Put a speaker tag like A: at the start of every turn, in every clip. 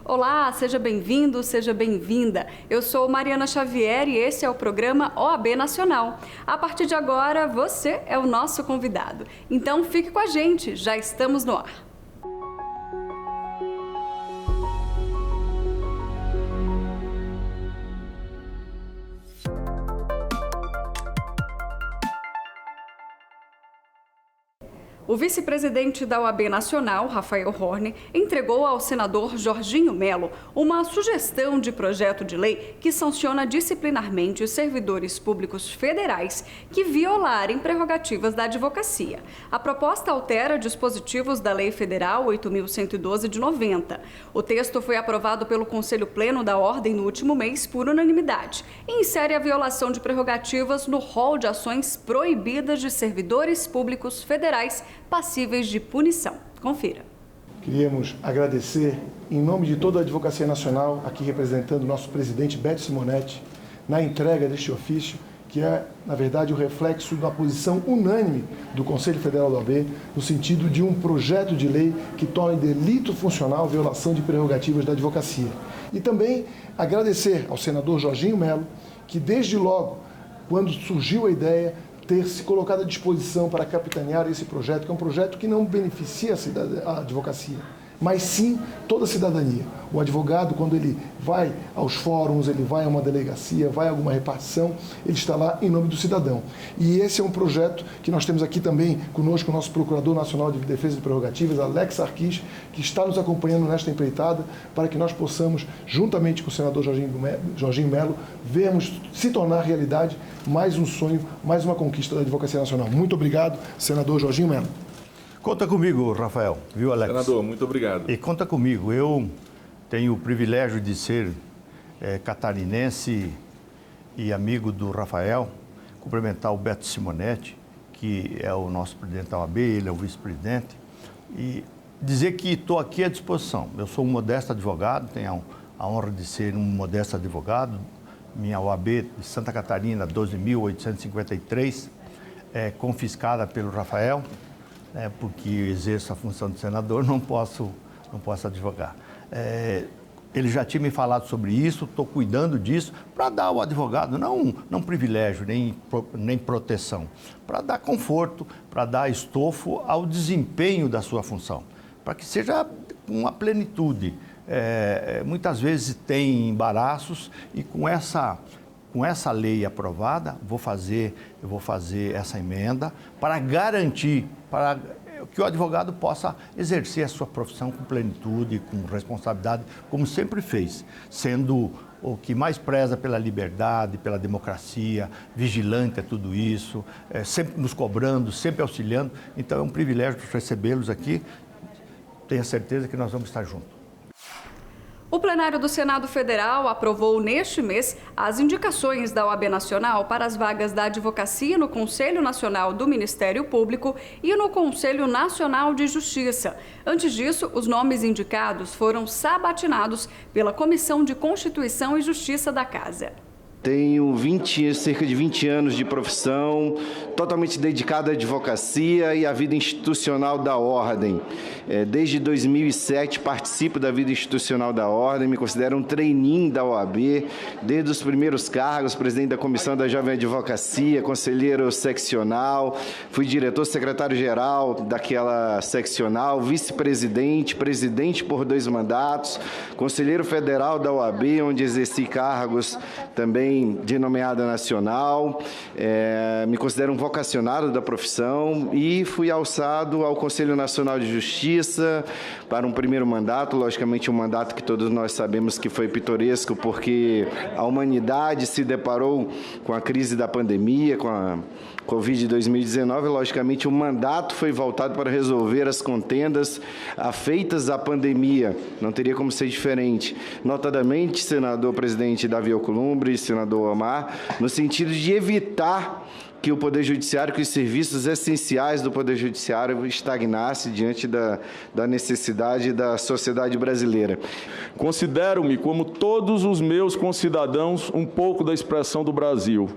A: Olá, seja bem-vindo, seja bem-vinda. Eu sou Mariana Xavier e esse é o programa OAB Nacional. A partir de agora, você é o nosso convidado. Então fique com a gente, já estamos no ar. O vice-presidente da OAB Nacional, Rafael Horner, entregou ao senador Jorginho Melo uma sugestão de projeto de lei que sanciona disciplinarmente os servidores públicos federais que violarem prerrogativas da advocacia. A proposta altera dispositivos da Lei Federal 8.112 de 90. O texto foi aprovado pelo Conselho Pleno da Ordem no último mês por unanimidade e insere a violação de prerrogativas no rol de ações proibidas de servidores públicos federais passíveis de punição. Confira.
B: Queríamos agradecer, em nome de toda a Advocacia Nacional, aqui representando o nosso presidente Beto Simonetti, na entrega deste ofício, que é, na verdade, o reflexo da posição unânime do Conselho Federal da OAB, no sentido de um projeto de lei que torne delito funcional a violação de prerrogativas da advocacia. E também agradecer ao senador Jorginho Melo, que desde logo, quando surgiu a ideia, ter se colocado à disposição para capitanear esse projeto, que é um projeto que não beneficia a advocacia, mas sim toda a cidadania. O advogado, quando ele vai aos fóruns, ele vai a uma delegacia, vai a alguma repartição, ele está lá em nome do cidadão. E esse é um projeto que nós temos aqui também conosco o nosso Procurador Nacional de Defesa de Prerrogativas, Alex Sarquis, que está nos acompanhando nesta empreitada, para que nós possamos, juntamente com o senador Jorginho Melo, vermos se tornar realidade mais um sonho, mais uma conquista da Advocacia Nacional. Muito obrigado, senador Jorginho Melo.
C: Conta comigo, Rafael, viu, Alex?
D: Senador, muito obrigado.
C: E conta comigo, eu tenho o privilégio de ser catarinense e amigo do Rafael, cumprimentar o Beto Simonetti, que é o nosso presidente da OAB, ele é o vice-presidente, e dizer que estou aqui à disposição. Eu sou um modesto advogado, tenho a honra de ser um modesto advogado, minha OAB de Santa Catarina, 12.853, confiscada pelo Rafael, porque exerço a função de senador, não posso advogar. Ele já tinha me falado sobre isso, estou cuidando disso, para dar ao advogado, não privilégio, nem proteção, para dar conforto, para dar estofo ao desempenho da sua função, para que seja uma plenitude. Muitas vezes tem embaraços e com essa lei aprovada, eu vou fazer essa emenda para garantir, para que o advogado possa exercer a sua profissão com plenitude, com responsabilidade, como sempre fez, sendo o que mais preza pela liberdade, pela democracia, vigilante a tudo isso, sempre nos cobrando, sempre auxiliando. Então é um privilégio recebê-los aqui. Tenho certeza que nós vamos estar juntos.
A: O plenário do Senado Federal aprovou neste mês as indicações da OAB Nacional para as vagas da advocacia no Conselho Nacional do Ministério Público e no Conselho Nacional de Justiça. Antes disso, os nomes indicados foram sabatinados pela Comissão de Constituição e Justiça da Casa.
E: Tenho cerca de 20 anos de profissão, totalmente dedicado à advocacia e à vida institucional da Ordem. Desde 2007 participo da vida institucional da Ordem, me considero um trainee da OAB, desde os primeiros cargos, presidente da Comissão da Jovem Advocacia, conselheiro seccional, fui diretor secretário-geral daquela seccional, vice-presidente, presidente por 2 mandatos, conselheiro federal da OAB, onde exerci cargos também de nomeada nacional, me considero um vocacionado da profissão e fui alçado ao Conselho Nacional de Justiça para um primeiro mandato, logicamente um mandato que todos nós sabemos que foi pitoresco, porque a humanidade se deparou com a crise da pandemia, com a Covid 2019, logicamente o mandato foi voltado para resolver as contendas afeitas à pandemia, não teria como ser diferente. Notadamente, senador presidente Davi Alcolumbre, senador senador Omar, no sentido de evitar que o Poder Judiciário, que os serviços essenciais do Poder Judiciário estagnasse diante da necessidade da sociedade brasileira.
D: Considero-me, como todos os meus concidadãos, um pouco da expressão do Brasil.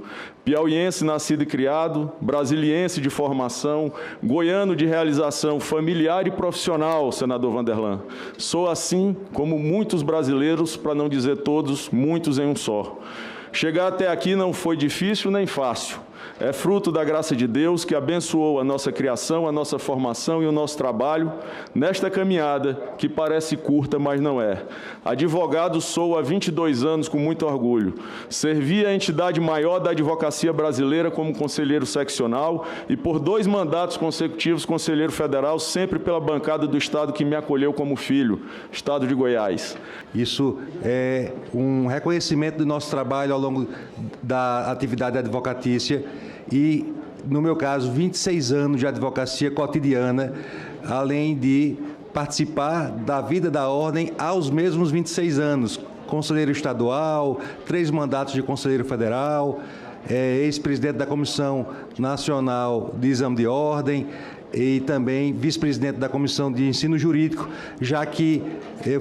D: Piauiense nascido e criado, brasiliense de formação, goiano de realização familiar e profissional, senador Vanderlan. Sou assim como muitos brasileiros, para não dizer todos, muitos em um só. Chegar até aqui não foi difícil nem fácil. É fruto da graça de Deus que abençoou a nossa criação, a nossa formação e o nosso trabalho nesta caminhada que parece curta, mas não é. Advogado sou há 22 anos com muito orgulho. Servi a entidade maior da advocacia brasileira como conselheiro seccional e por 2 mandatos consecutivos conselheiro federal, sempre pela bancada do Estado que me acolheu como filho, Estado de Goiás.
F: Isso é um reconhecimento do nosso trabalho ao longo da atividade advocatícia e, no meu caso, 26 anos de advocacia cotidiana, além de participar da vida da ordem aos mesmos 26 anos. Conselheiro estadual, 3 mandatos de conselheiro federal, ex-presidente da Comissão Nacional de Exame de Ordem, e também vice-presidente da Comissão de Ensino Jurídico, já que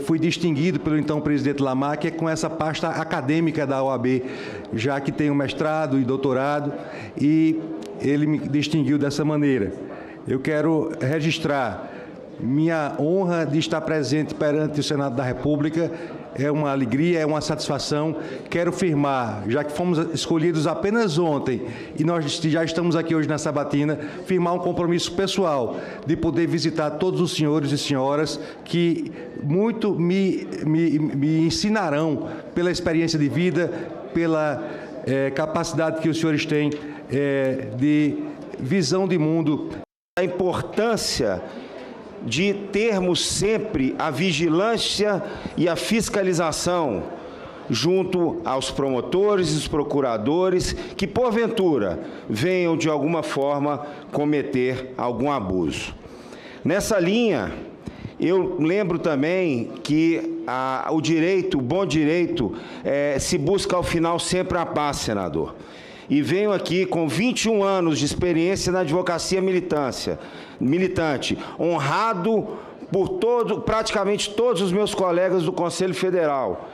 F: fui distinguido pelo então presidente Lamarck com essa pasta acadêmica da OAB, já que tenho mestrado e doutorado, e ele me distinguiu dessa maneira. Eu quero registrar minha honra de estar presente perante o Senado da República. É uma alegria, é uma satisfação. Quero firmar, já que fomos escolhidos apenas ontem e nós já estamos aqui hoje na sabatina, firmar um compromisso pessoal de poder visitar todos os senhores e senhoras que muito me ensinarão pela experiência de vida, pela capacidade que os senhores têm de visão de mundo.
E: A importância de termos sempre a vigilância e a fiscalização junto aos promotores e os procuradores que, porventura, venham de alguma forma cometer algum abuso. Nessa linha, eu lembro também que o bom direito, se busca ao final sempre a paz, senador. E venho aqui com 21 anos de experiência na advocacia militante, honrado por praticamente todos os meus colegas do Conselho Federal,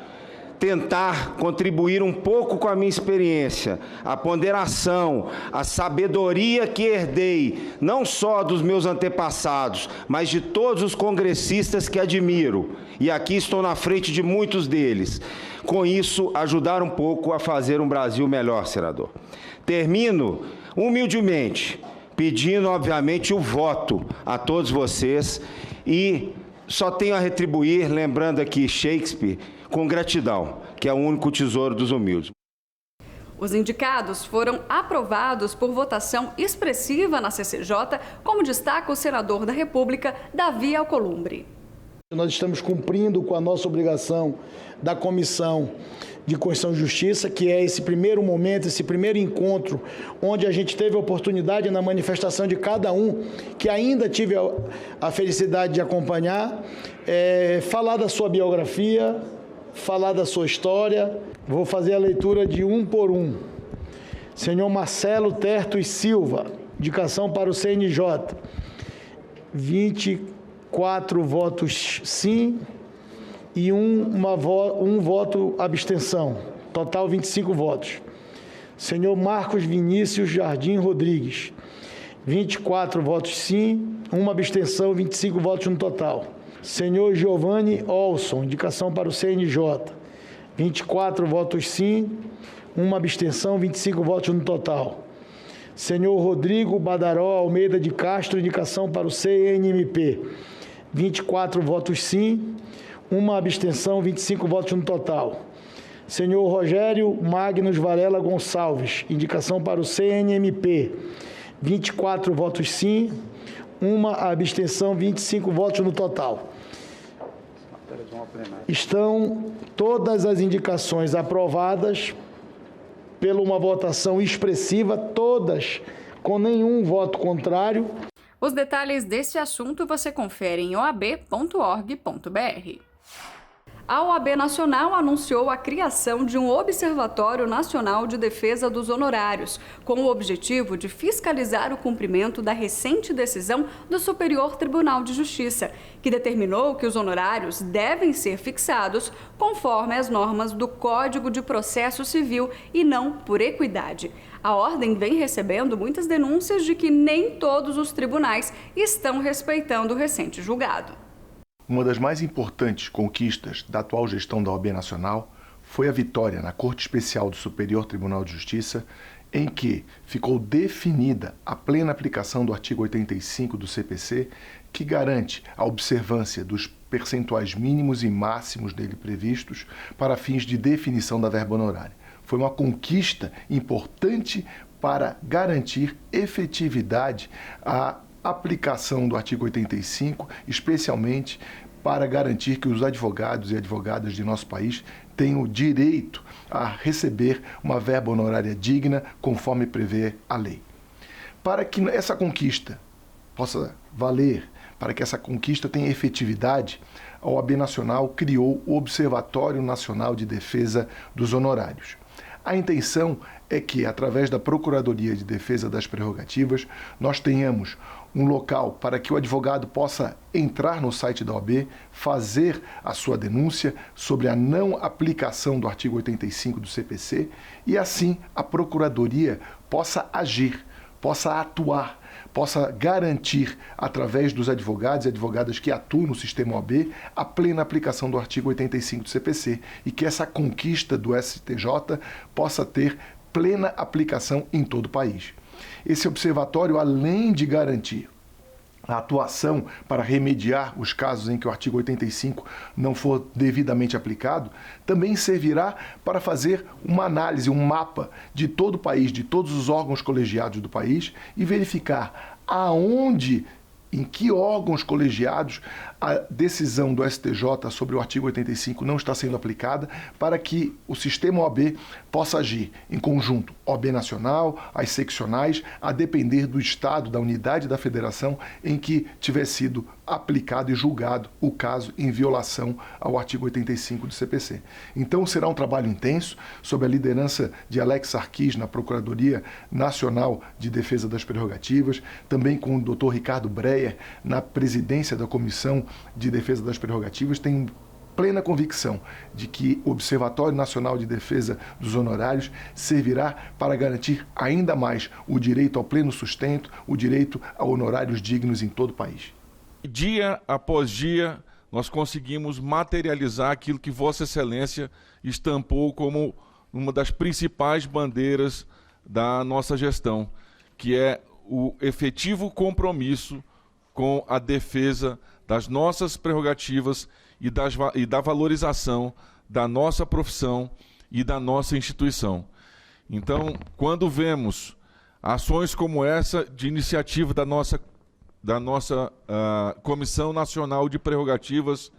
E: tentar contribuir um pouco com a minha experiência, a ponderação, a sabedoria que herdei, não só dos meus antepassados, mas de todos os congressistas que admiro, e aqui estou na frente de muitos deles. Com isso, ajudar um pouco a fazer um Brasil melhor, senador. Termino humildemente, pedindo, obviamente, o voto a todos vocês e só tenho a retribuir, lembrando aqui Shakespeare, com gratidão, que é o único tesouro dos humildes.
A: Os indicados foram aprovados por votação expressiva na CCJ, como destaca o senador da República, Davi Alcolumbre.
B: Nós estamos cumprindo com a nossa obrigação da Comissão de Constituição e Justiça, que é esse primeiro momento, esse primeiro encontro, onde a gente teve a oportunidade na manifestação de cada um, que ainda tive a felicidade de acompanhar, falar da sua biografia, falar da sua história. Vou fazer a leitura de um por um. Senhor Marcelo Tertos Silva, indicação para o CNJ, 24 votos sim e um voto abstenção, total 25 votos. Senhor Marcos Vinícius Jardim Rodrigues, 24 votos sim, uma abstenção, 25 votos no total. Senhor Giovanni Olson, indicação para o CNJ, 24 votos sim, uma abstenção, 25 votos no total. Senhor Rodrigo Badaró Almeida de Castro, indicação para o CNMP, 24 votos sim, uma abstenção, 25 votos no total. Senhor Rogério Magnus Varela Gonçalves, indicação para o CNMP, 24 votos sim, uma abstenção, 25 votos no total. Estão todas as indicações aprovadas pela uma votação expressiva, todas com nenhum voto contrário.
A: Os detalhes desse assunto você confere em oab.org.br. A OAB Nacional anunciou a criação de um Observatório Nacional de Defesa dos Honorários, com o objetivo de fiscalizar o cumprimento da recente decisão do Superior Tribunal de Justiça, que determinou que os honorários devem ser fixados conforme as normas do Código de Processo Civil e não por equidade. A ordem vem recebendo muitas denúncias de que nem todos os tribunais estão respeitando o recente julgado.
B: Uma das mais importantes conquistas da atual gestão da OAB Nacional foi a vitória na Corte Especial do Superior Tribunal de Justiça, em que ficou definida a plena aplicação do artigo 85 do CPC, que garante a observância dos percentuais mínimos e máximos dele previstos para fins de definição da verba honorária. Foi uma conquista importante para garantir efetividade à aplicação do artigo 85, especialmente para garantir que os advogados e advogadas de nosso país tenham o direito a receber uma verba honorária digna, conforme prevê a lei. Para que essa conquista possa valer, para que essa conquista tenha efetividade, a OAB Nacional criou o Observatório Nacional de Defesa dos Honorários. A intenção é que, através da Procuradoria de Defesa das Prerrogativas, nós tenhamos um local para que o advogado possa entrar no site da OAB, fazer a sua denúncia sobre a não aplicação do artigo 85 do CPC e, assim, a Procuradoria possa agir, possa atuar, possa garantir, através dos advogados e advogadas que atuam no sistema OAB, a plena aplicação do artigo 85 do CPC e que essa conquista do STJ possa ter plena aplicação em todo o país. Esse observatório, além de garantir a atuação para remediar os casos em que o artigo 85 não for devidamente aplicado, também servirá para fazer uma análise, um mapa de todo o país, de todos os órgãos colegiados do país e verificar aonde, em que órgãos colegiados a decisão do STJ sobre o artigo 85 não está sendo aplicada, para que o sistema OAB possa agir em conjunto, OAB Nacional, as seccionais, a depender do estado, da unidade da federação em que tiver sido aplicado e julgado o caso em violação ao artigo 85 do CPC. Então será um trabalho intenso, sob a liderança de Alex Sarquis na Procuradoria Nacional de Defesa das Prerrogativas, também com o Dr. Ricardo Breyer na presidência da Comissão de Defesa das Prerrogativas. Tenho plena convicção de que o Observatório Nacional de Defesa dos Honorários servirá para garantir ainda mais o direito ao pleno sustento, o direito a honorários dignos em todo o país.
G: Dia após dia, nós conseguimos materializar aquilo que Vossa Excelência estampou como uma das principais bandeiras da nossa gestão, que é o efetivo compromisso com a defesa das nossas prerrogativas e da valorização da nossa profissão e da nossa instituição. Então, quando vemos ações como essa de iniciativa da nossa Comissão Nacional de Prerrogativas,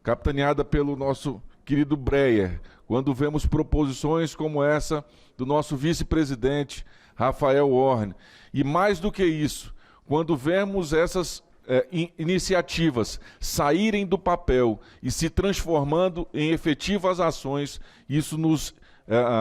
G: capitaneada pelo nosso querido Breyer, quando vemos proposições como essa do nosso vice-presidente Rafael Horn, e mais do que isso, quando vemos essas iniciativas saírem do papel e se transformando em efetivas ações, isso nos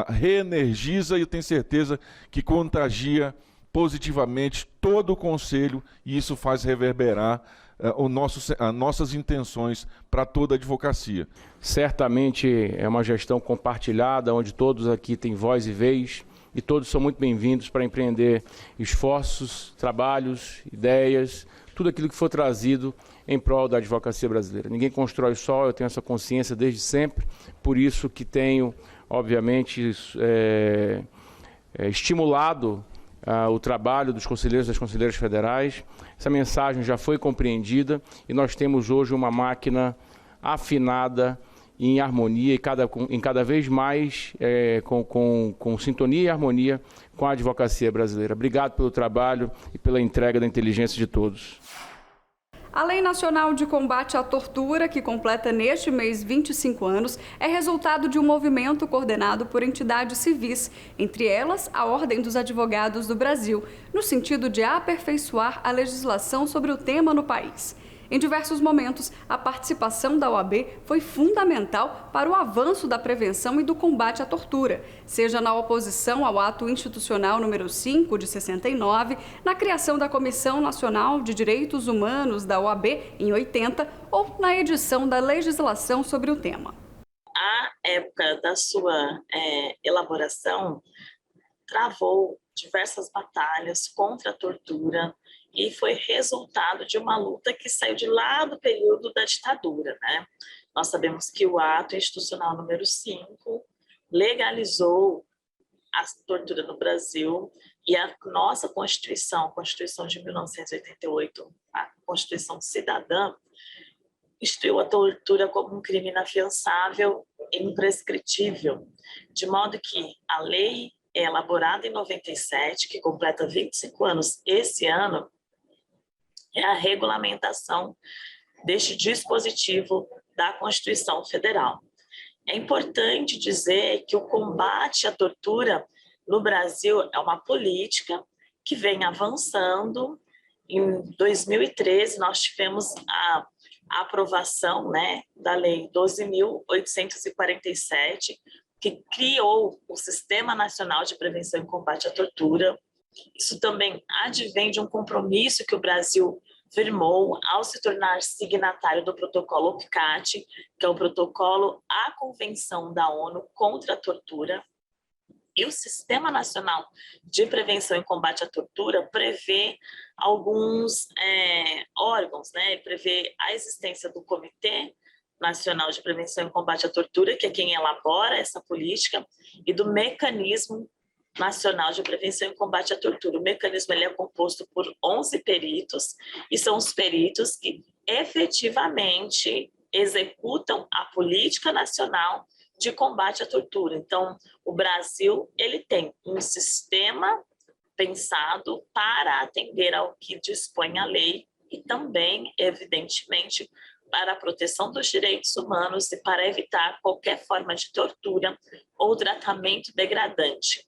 G: reenergiza e eu tenho certeza que contagia positivamente todo o Conselho e isso faz reverberar as nossas intenções para toda a advocacia.
H: Certamente é uma gestão compartilhada, onde todos aqui têm voz e vez, e todos são muito bem-vindos para empreender esforços, trabalhos, ideias, tudo aquilo que for trazido em prol da advocacia brasileira. Ninguém constrói só, eu tenho essa consciência desde sempre, por isso que tenho, obviamente, estimulado o trabalho dos conselheiros e das conselheiras federais. Essa mensagem já foi compreendida e nós temos hoje uma máquina afinada em harmonia e cada vez mais com sintonia e harmonia com a advocacia brasileira. Obrigado pelo trabalho e pela entrega da inteligência de todos.
A: A Lei Nacional de Combate à Tortura, que completa neste mês 25 anos, é resultado de um movimento coordenado por entidades civis, entre elas a Ordem dos Advogados do Brasil, no sentido de aperfeiçoar a legislação sobre o tema no país. Em diversos momentos, a participação da OAB foi fundamental para o avanço da prevenção e do combate à tortura, seja na oposição ao Ato Institucional número 5 de 69, na criação da Comissão Nacional de Direitos Humanos da OAB em 80 ou na edição da legislação sobre o tema.
I: A época da sua elaboração travou diversas batalhas contra a tortura e foi resultado de uma luta que saiu de lá do período da ditadura, né? Nós sabemos que o Ato Institucional número 5 legalizou a tortura no Brasil e a nossa Constituição, a Constituição de 1988, a Constituição Cidadã, instituiu a tortura como um crime inafiançável e imprescritível, de modo que a lei é elaborada em 97, que completa 25 anos esse ano, é a regulamentação deste dispositivo da Constituição Federal. É importante dizer que o combate à tortura no Brasil é uma política que vem avançando. Em 2013, nós tivemos a aprovação, né, da Lei 12.847, que criou o Sistema Nacional de Prevenção e Combate à Tortura. Isso também advém de um compromisso que o Brasil firmou ao se tornar signatário do protocolo OPCAT, que é o protocolo à Convenção da ONU contra a Tortura. E o Sistema Nacional de Prevenção e Combate à Tortura prevê alguns órgãos, né? Prevê a existência do Comitê Nacional de Prevenção e Combate à Tortura, que é quem elabora essa política, e do Mecanismo Nacional de Prevenção e Combate à Tortura. O mecanismo ele é composto por 11 peritos, e são os peritos que efetivamente executam a política nacional de combate à tortura. Então, o Brasil ele tem um sistema pensado para atender ao que dispõe a lei e também, evidentemente, para a proteção dos direitos humanos e para evitar qualquer forma de tortura ou tratamento degradante.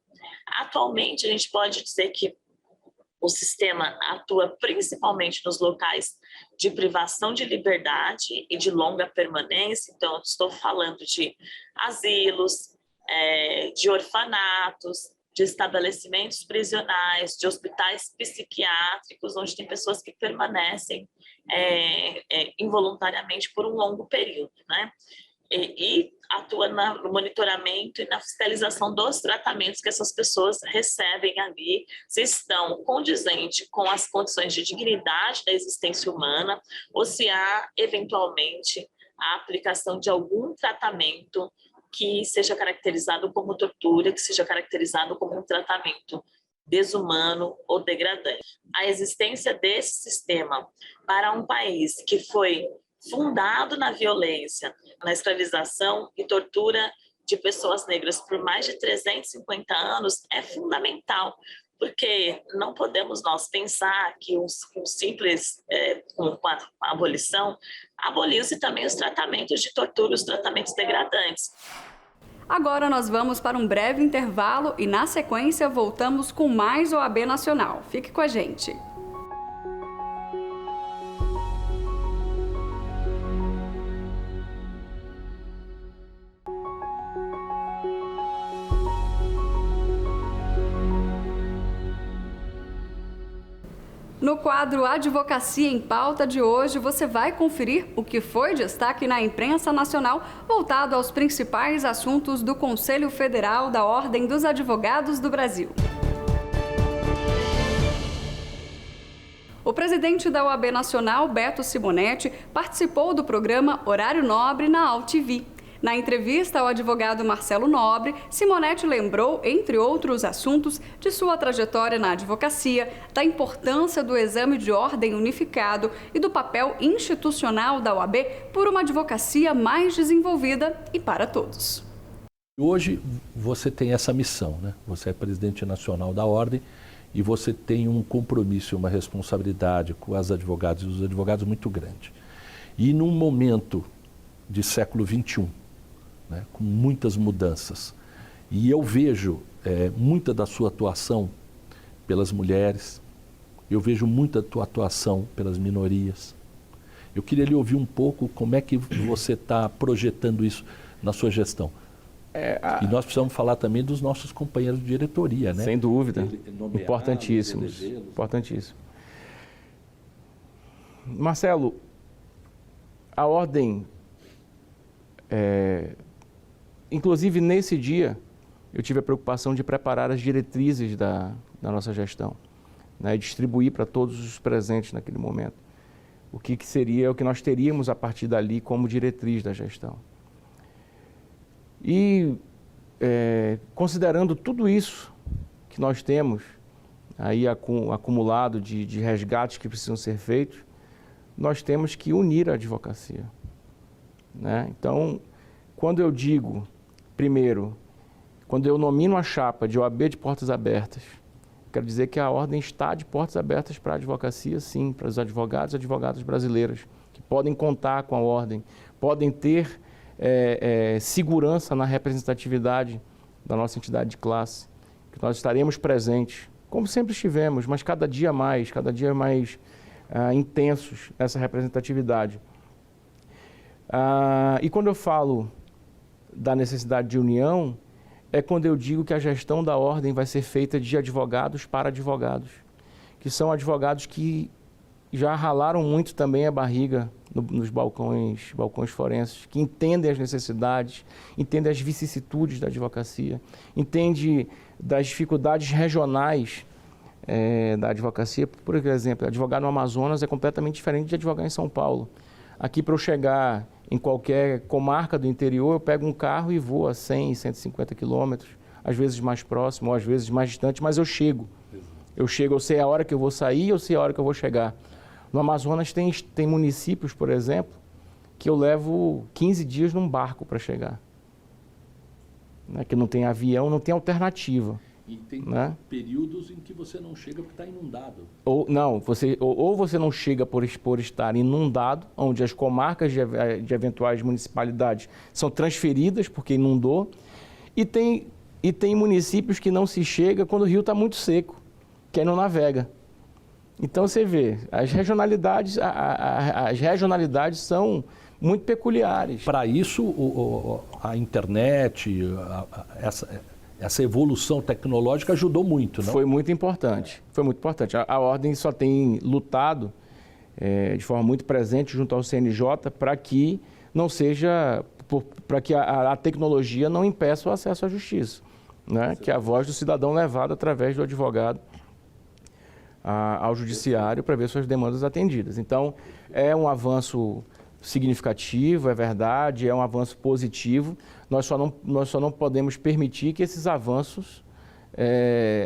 I: Atualmente, a gente pode dizer que o sistema atua principalmente nos locais de privação de liberdade e de longa permanência. Então, eu estou falando de asilos, de orfanatos, de estabelecimentos prisionais, de hospitais psiquiátricos, onde tem pessoas que permanecem involuntariamente por um longo período, né? E atua no monitoramento e na fiscalização dos tratamentos que essas pessoas recebem ali, se estão condizentes com as condições de dignidade da existência humana ou se há, eventualmente, a aplicação de algum tratamento que seja caracterizado como tortura, que seja caracterizado como um tratamento desumano ou degradante. A existência desse sistema para um país que foi fundado na violência, na escravização e tortura de pessoas negras por mais de 350 anos é fundamental, porque não podemos nós pensar que um simples, com a abolição, aboliu-se também os tratamentos de tortura, os tratamentos degradantes.
A: Agora nós vamos para um breve intervalo e, na sequência, voltamos com mais OAB Nacional. Fique com a gente. No quadro Advocacia em Pauta de hoje, você vai conferir o que foi destaque na imprensa nacional voltado aos principais assuntos do Conselho Federal da Ordem dos Advogados do Brasil. O presidente da OAB Nacional, Beto Simonetti, participou do programa Horário Nobre na AltV. Na entrevista ao advogado Marcelo Nobre, Simonetti lembrou, entre outros assuntos, de sua trajetória na advocacia, da importância do exame de ordem unificado e do papel institucional da OAB por uma advocacia mais desenvolvida e para todos.
J: Hoje você tem essa missão, né? Você é presidente nacional da Ordem e você tem um compromisso, uma responsabilidade com as advogadas e os advogados muito grande. E num momento de século XXI, né, com muitas mudanças. E eu vejo muita da sua atuação pelas mulheres, eu vejo muita da tua atuação pelas minorias, Eu queria lhe ouvir um pouco como é que você está projetando isso na sua gestão. E nós precisamos falar também dos nossos companheiros de diretoria, né?
H: Sem dúvida. Importantíssimos. Importantíssimo. Marcelo, a ordem, inclusive nesse dia, eu tive a preocupação de preparar as diretrizes da nossa gestão, né, e distribuir para todos os presentes naquele momento o que seria, o que nós teríamos a partir dali como diretriz da gestão. E considerando tudo isso que nós temos aí acumulado de resgates que precisam ser feitos, nós temos que unir a advocacia, né? Então, quando eu digo, primeiro, quando eu nomino a chapa de OAB de portas abertas, quero dizer que a ordem está de portas abertas para a advocacia, sim, para os advogados e advogadas brasileiras, que podem contar com a ordem, podem ter segurança na representatividade da nossa entidade de classe, que nós estaremos presentes, como sempre estivemos, mas cada dia mais intensos nessa representatividade. E quando eu falo da necessidade de união, é quando eu digo que a gestão da ordem vai ser feita de advogados para advogados, que são advogados que já ralaram muito também a barriga nos balcões forenses, que entendem as necessidades, entendem as vicissitudes da advocacia, entendem das dificuldades regionais da advocacia. Por exemplo, advogar no Amazonas é completamente diferente de advogar em São Paulo. Aqui, para eu chegar em qualquer comarca do interior, eu pego um carro e vou a 100, 150 quilômetros, às vezes mais próximo, ou às vezes mais distante, mas eu chego. Eu sei a hora que eu vou sair, eu sei a hora que eu vou chegar. No Amazonas tem municípios, por exemplo, que eu levo 15 dias num barco para chegar, né? Que não tem avião, não tem alternativa.
J: E tem,
H: né,
J: períodos em que você não chega porque está inundado.
H: Ou você não chega por estar inundado, onde as comarcas de eventuais municipalidades são transferidas porque inundou, e tem municípios que não se chega quando o rio está muito seco, que aí não navega. Então você vê, as regionalidades são muito peculiares.
J: Para isso, a internet, essa evolução tecnológica ajudou muito, não?
H: Foi muito importante. Foi muito importante. A ordem só tem lutado de forma muito presente junto ao CNJ para que não seja, para que a tecnologia não impeça o acesso à justiça, né? Que é a voz do cidadão levada através do advogado ao judiciário para ver suas demandas atendidas. Então, é um avanço significativo, é verdade, é um avanço positivo. Nós só não podemos permitir que esses avanços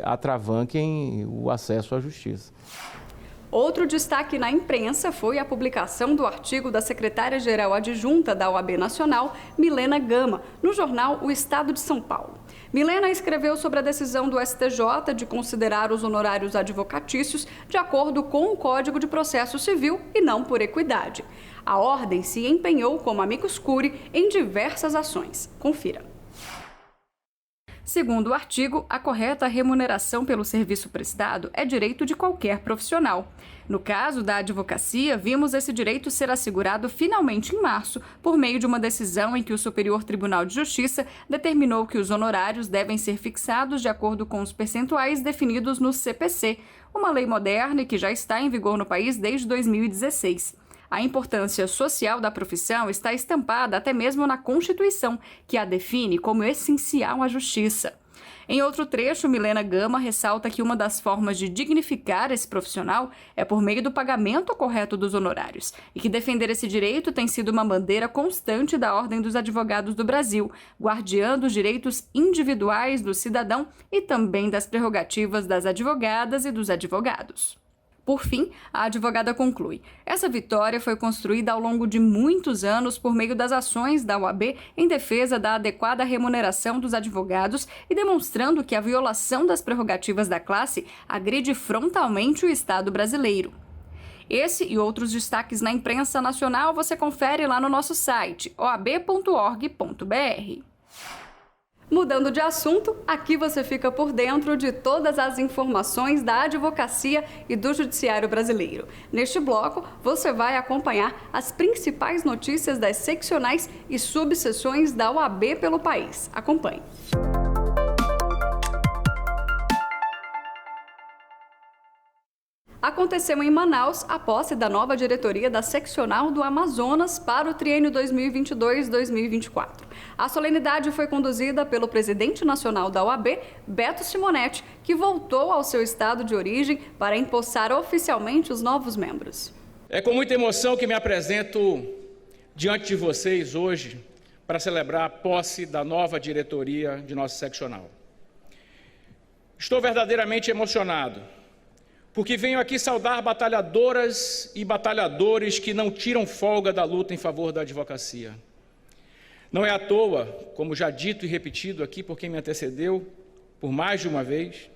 H: atravanquem o acesso à justiça.
A: Outro destaque na imprensa foi a publicação do artigo da secretária-geral adjunta da OAB Nacional, Milena Gama, no jornal O Estado de São Paulo. Milena escreveu sobre a decisão do STJ de considerar os honorários advocatícios de acordo com o Código de Processo Civil e não por equidade. A ordem se empenhou como amicus curiae em diversas ações. Confira. Segundo o artigo, a correta remuneração pelo serviço prestado é direito de qualquer profissional. No caso da advocacia, vimos esse direito ser assegurado finalmente em março, por meio de uma decisão em que o Superior Tribunal de Justiça determinou que os honorários devem ser fixados de acordo com os percentuais definidos no CPC, uma lei moderna e que já está em vigor no país desde 2016. A importância social da profissão está estampada até mesmo na Constituição, que a define como essencial à justiça. Em outro trecho, Milena Gama ressalta que uma das formas de dignificar esse profissional é por meio do pagamento correto dos honorários, e que defender esse direito tem sido uma bandeira constante da Ordem dos Advogados do Brasil, guardiã dos direitos individuais do cidadão e também das prerrogativas das advogadas e dos advogados. Por fim, a advogada conclui: essa vitória foi construída ao longo de muitos anos por meio das ações da OAB em defesa da adequada remuneração dos advogados e demonstrando que a violação das prerrogativas da classe agride frontalmente o Estado brasileiro. Esse e outros destaques na imprensa nacional você confere lá no nosso site oab.org.br. Mudando de assunto, aqui você fica por dentro de todas as informações da advocacia e do judiciário brasileiro. Neste bloco, você vai acompanhar as principais notícias das seccionais e subseções da OAB pelo país. Acompanhe. Aconteceu em Manaus a posse da nova diretoria da seccional do Amazonas para o triênio 2022-2024. A solenidade foi conduzida pelo presidente nacional da OAB, Beto Simonetti, que voltou ao seu estado de origem para empossar oficialmente os novos membros.
H: É com muita emoção que me apresento diante de vocês hoje para celebrar a posse da nova diretoria de nossa seccional. Estou verdadeiramente emocionado, porque venho aqui saudar batalhadoras e batalhadores que não tiram folga da luta em favor da advocacia. Não é à toa, como já dito e repetido aqui por quem me antecedeu, por mais de uma vez,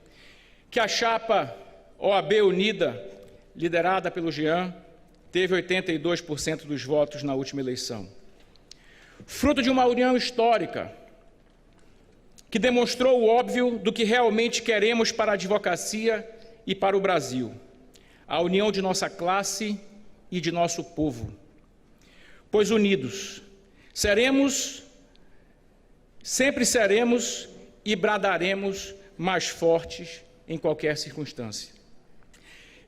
H: que a chapa OAB Unida, liderada pelo Jean, teve 82% dos votos na última eleição. Fruto de uma união histórica, que demonstrou o óbvio do que realmente queremos para a advocacia e para o Brasil, a união de nossa classe e de nosso povo. Pois unidos, sempre seremos e bradaremos mais fortes em qualquer circunstância.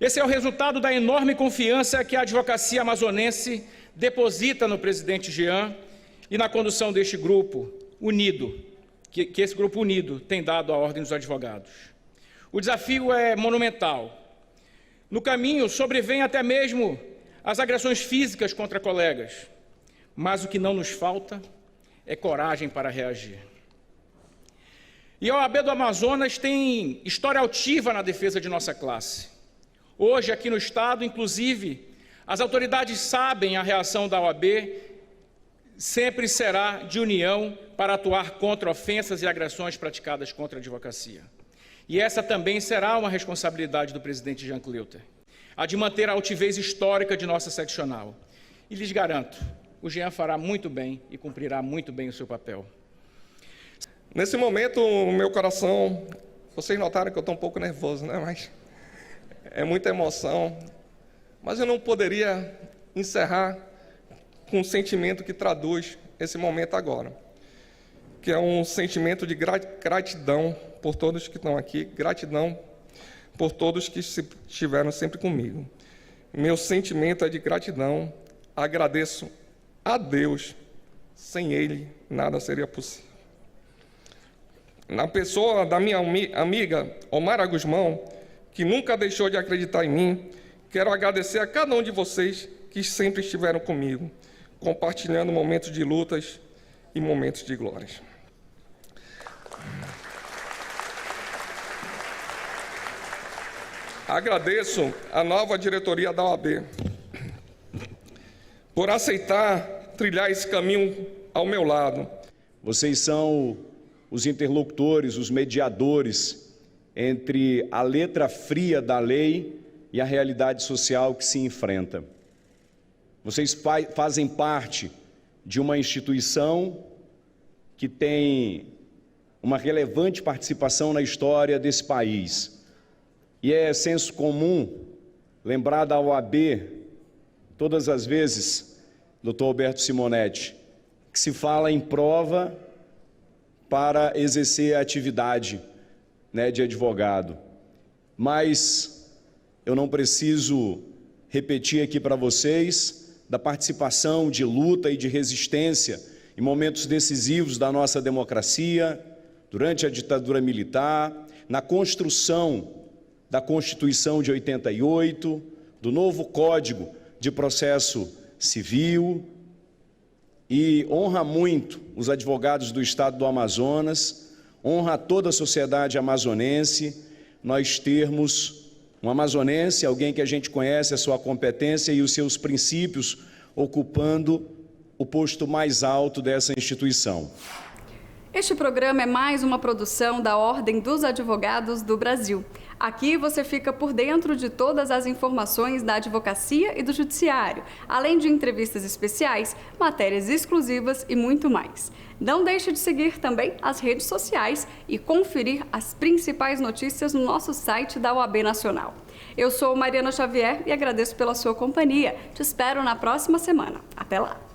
H: Esse é o resultado da enorme confiança que a advocacia amazonense deposita no presidente Jean e na condução deste grupo unido, que esse grupo unido tem dado à Ordem dos Advogados. O desafio é monumental. No caminho, sobrevêm até mesmo as agressões físicas contra colegas, mas o que não nos falta é coragem para reagir. E a OAB do Amazonas tem história altiva na defesa de nossa classe. Hoje, aqui no Estado, inclusive, as autoridades sabem a reação da OAB sempre será de união para atuar contra ofensas e agressões praticadas contra a advocacia. E essa também será uma responsabilidade do presidente Jean Cleuter, a de manter a altivez histórica de nossa seccional. E lhes garanto, o Jean fará muito bem e cumprirá muito bem o seu papel.
K: Nesse momento, o meu coração, vocês notaram que eu estou um pouco nervoso, né? Mas é muita emoção. Mas eu não poderia encerrar com um sentimento que traduz esse momento agora, que é um sentimento de gratidão por todos que estão aqui, gratidão por todos que estiveram sempre comigo. Meu sentimento é de gratidão, agradeço a Deus, sem Ele nada seria possível. Na pessoa da minha amiga Omara Guzmão, que nunca deixou de acreditar em mim, quero agradecer a cada um de vocês que sempre estiveram comigo, compartilhando momentos de lutas e momentos de glórias. Agradeço a nova diretoria da OAB por aceitar trilhar esse caminho ao meu lado.
L: Vocês são os interlocutores, os mediadores entre a letra fria da lei e a realidade social que se enfrenta. Vocês fazem parte de uma instituição que tem uma relevante participação na história desse país. E é senso comum lembrar da OAB todas as vezes, doutor Alberto Simonetti, que se fala em prova para exercer a atividade, de advogado. Mas eu não preciso repetir aqui para vocês da participação de luta e de resistência em momentos decisivos da nossa democracia, durante a ditadura militar, na construção da Constituição de 88, do novo Código de Processo Civil, e honra muito os advogados do Estado do Amazonas, honra toda a sociedade amazonense, nós termos um amazonense, alguém que a gente conhece a sua competência e os seus princípios, ocupando o posto mais alto dessa instituição.
A: Este programa é mais uma produção da Ordem dos Advogados do Brasil. Aqui você fica por dentro de todas as informações da advocacia e do judiciário, além de entrevistas especiais, matérias exclusivas e muito mais. Não deixe de seguir também as redes sociais e conferir as principais notícias no nosso site da OAB Nacional. Eu sou Mariana Xavier e agradeço pela sua companhia. Te espero na próxima semana. Até lá!